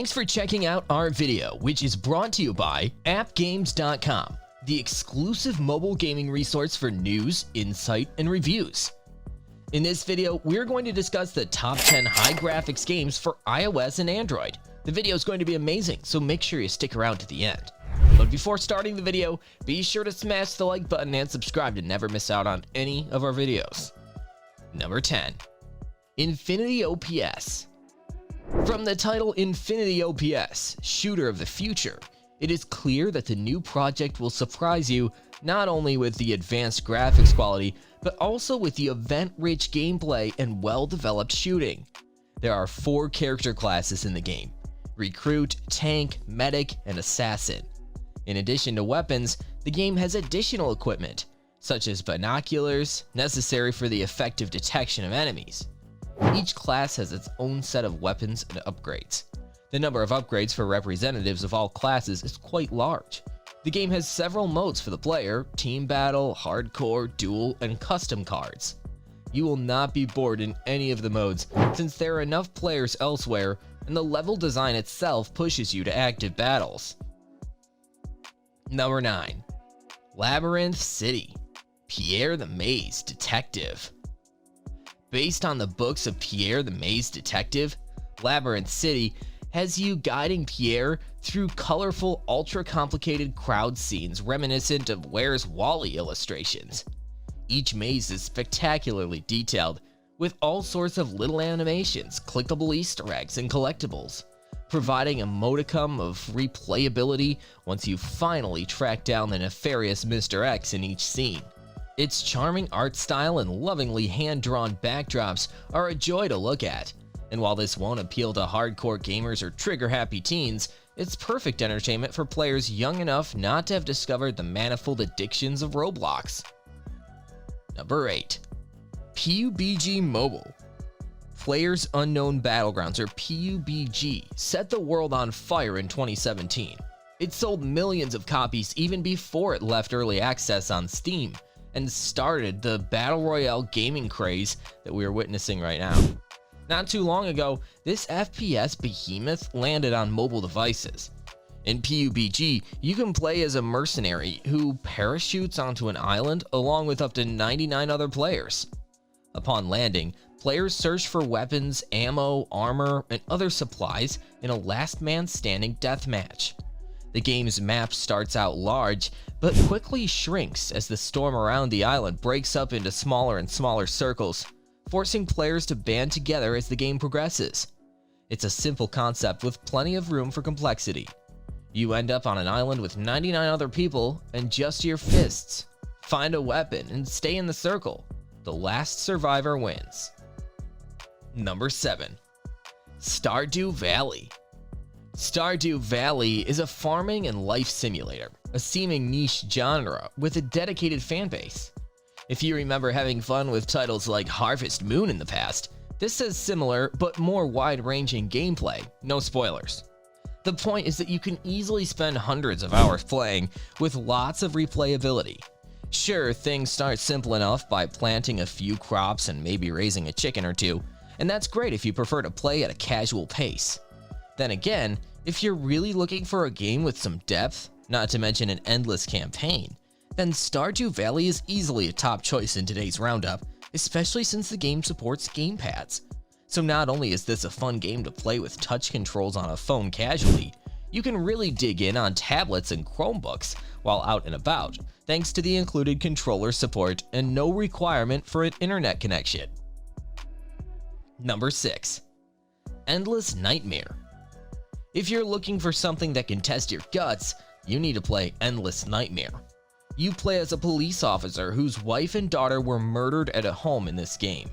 Thanks for checking out our video, which is brought to you by AppGames.com, the exclusive mobile gaming resource for news, insight, and reviews. In this video, we're going to discuss the top 10 high graphics games for iOS and Android. The video is going to be amazing, so make sure you stick around to the end. But before starting the video, be sure to smash the like button and subscribe to never miss out on any of our videos. Number 10. Infinity OPS. From the title Infinity OPS, Shooter of the Future, it is clear that the new project will surprise you not only with the advanced graphics quality, but also with the event-rich gameplay and well-developed shooting. There are 4 character classes in the game: Recruit, Tank, Medic, and Assassin. In addition to weapons, the game has additional equipment, such as binoculars, necessary for the effective detection of enemies. Each class has its own set of weapons and upgrades. The number of upgrades for representatives of all classes is quite large. The game has several modes for the player: team battle, hardcore, duel, and custom cards. You will not be bored in any of the modes since there are enough players elsewhere, and the level design itself pushes you to active battles. Number 9. Labyrinth City, Pierre the Maze Detective. Based on the books of Pierre the Maze Detective, Labyrinth City has you guiding Pierre through colorful, ultra-complicated crowd scenes reminiscent of Where's Wally illustrations. Each maze is spectacularly detailed, with all sorts of little animations, clickable Easter eggs, and collectibles, providing a modicum of replayability once you finally track down the nefarious Mr. X in each scene. Its charming art style and lovingly hand-drawn backdrops are a joy to look at, and while this won't appeal to hardcore gamers or trigger-happy teens, it's perfect entertainment for players young enough not to have discovered the manifold addictions of Roblox. Number 8. PUBG Mobile. Players Unknown Battlegrounds, or PUBG, set the world on fire in 2017. It sold millions of copies even before it left early access on Steam, and started the Battle Royale gaming craze that we are witnessing right now. Not too long ago, this FPS behemoth landed on mobile devices. In PUBG, you can play as a mercenary who parachutes onto an island along with up to 99 other players. Upon landing, players search for weapons, ammo, armor, and other supplies in a last man standing deathmatch. The game's map starts out large, but quickly shrinks as the storm around the island breaks up into smaller and smaller circles, forcing players to band together as the game progresses. It's a simple concept with plenty of room for complexity. You end up on an island with 99 other people and just your fists. Find a weapon and stay in the circle. The last survivor wins. Number 7. Stardew Valley. Stardew Valley is a farming and life simulator, a seeming niche genre with a dedicated fanbase. If you remember having fun with titles like Harvest Moon in the past, this has similar but more wide-ranging gameplay, no spoilers. The point is that you can easily spend hundreds of hours playing with lots of replayability. Sure, things start simple enough by planting a few crops and maybe raising a chicken or two, and that's great if you prefer to play at a casual pace. Then again, if you're really looking for a game with some depth, not to mention an endless campaign, then Stardew Valley is easily a top choice in today's roundup, especially since the game supports gamepads. So not only is this a fun game to play with touch controls on a phone casually, you can really dig in on tablets and Chromebooks while out and about, thanks to the included controller support and no requirement for an internet connection. Number 6. Endless Nightmare. If you're looking for something that can test your guts, you need to play Endless Nightmare. You play as a police officer whose wife and daughter were murdered at a home in this game.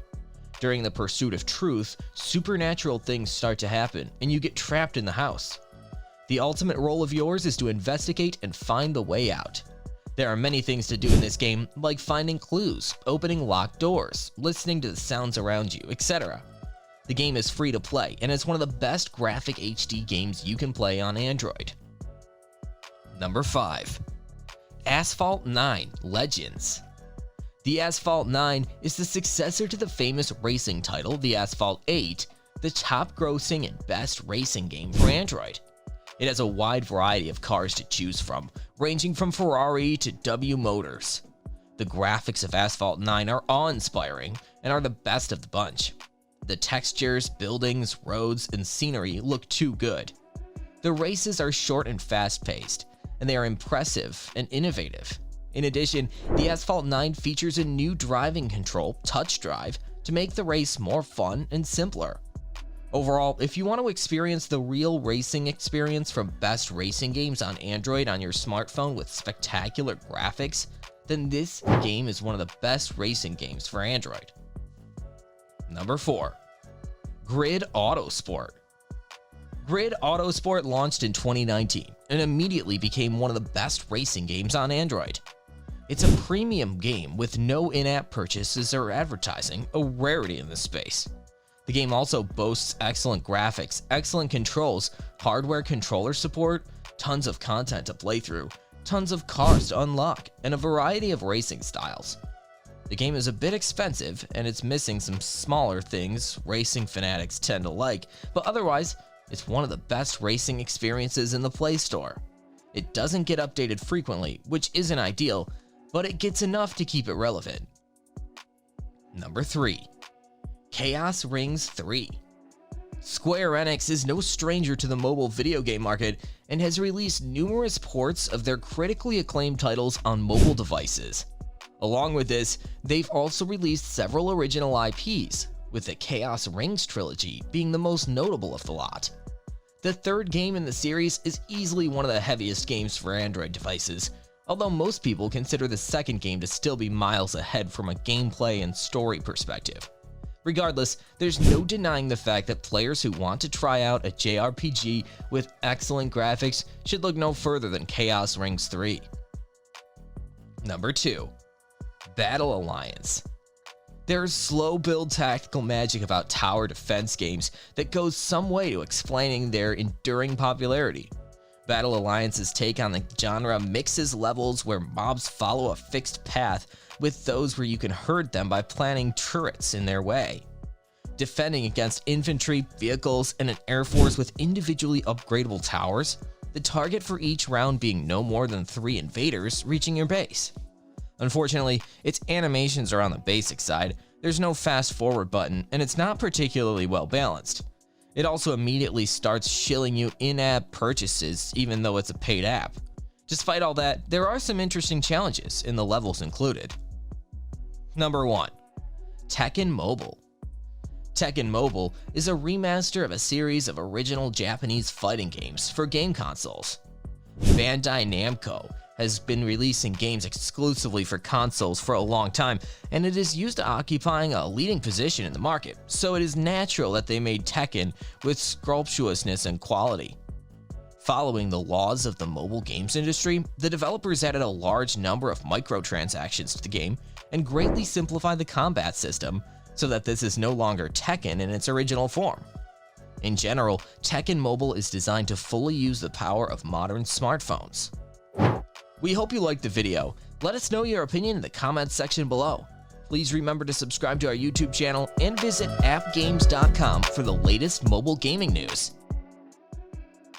During the pursuit of truth, supernatural things start to happen and you get trapped in the house. The ultimate role of yours is to investigate and find the way out. There are many things to do in this game, like finding clues, opening locked doors, listening to the sounds around you, etc. The game is free to play, and it's one of the best graphic HD games you can play on Android. Number 5. Asphalt 9 Legends. The Asphalt 9 is the successor to the famous racing title, the Asphalt 8, the top grossing and best racing game for Android. It has a wide variety of cars to choose from, ranging from Ferrari to W Motors. The graphics of Asphalt 9 are awe-inspiring and are the best of the bunch. The textures, buildings, roads, and scenery look too good. The races are short and fast-paced, and they are impressive and innovative. In addition, the Asphalt 9 features a new driving control, Touch Drive, to make the race more fun and simpler. Overall, if you want to experience the real racing experience from best racing games on Android on your smartphone with spectacular graphics, then this game is one of the best racing games for Android. Number 4. Grid Autosport. Grid Autosport launched in 2019 and immediately became one of the best racing games on Android. It's a premium game with no in-app purchases or advertising, a rarity in this space. The game also boasts excellent graphics, excellent controls, hardware controller support, tons of content to play through, tons of cars to unlock, and a variety of racing styles. The game is a bit expensive, and it's missing some smaller things racing fanatics tend to like, but otherwise, it's one of the best racing experiences in the Play Store. It doesn't get updated frequently, which isn't ideal, but it gets enough to keep it relevant. Number 3. Chaos Rings 3. Square Enix is no stranger to the mobile video game market and has released numerous ports of their critically acclaimed titles on mobile devices. Along with this, they've also released several original IPs, with the Chaos Rings trilogy being the most notable of the lot. The third game in the series is easily one of the heaviest games for Android devices, although most people consider the second game to still be miles ahead from a gameplay and story perspective. Regardless, there's no denying the fact that players who want to try out a JRPG with excellent graphics should look no further than Chaos Rings 3. Number 2. Battle Alliance. There's slow build tactical magic about tower defense games that goes some way to explaining their enduring popularity. Battle Alliance's take on the genre mixes levels where mobs follow a fixed path with those where you can hurt them by planting turrets in their way. Defending against infantry, vehicles, and an air force with individually upgradable towers, the target for each round being no more than 3 invaders reaching your base. Unfortunately, its animations are on the basic side, there's no fast forward button, and it's not particularly well balanced. It also immediately starts shilling you in-app purchases even though it's a paid app. Despite all that, there are some interesting challenges in the levels included. Number 1. Tekken Mobile. Tekken Mobile is a remaster of a series of original Japanese fighting games for game consoles. Bandai Namco has been releasing games exclusively for consoles for a long time, and it is used to occupying a leading position in the market, so it is natural that they made Tekken with scrumptiousness and quality. Following the laws of the mobile games industry, the developers added a large number of microtransactions to the game and greatly simplified the combat system so that this is no longer Tekken in its original form. In general, Tekken Mobile is designed to fully use the power of modern smartphones. We hope you liked the video. Let us know your opinion in the comments section below. Please remember to subscribe to our YouTube channel and visit appgames.com for the latest mobile gaming news.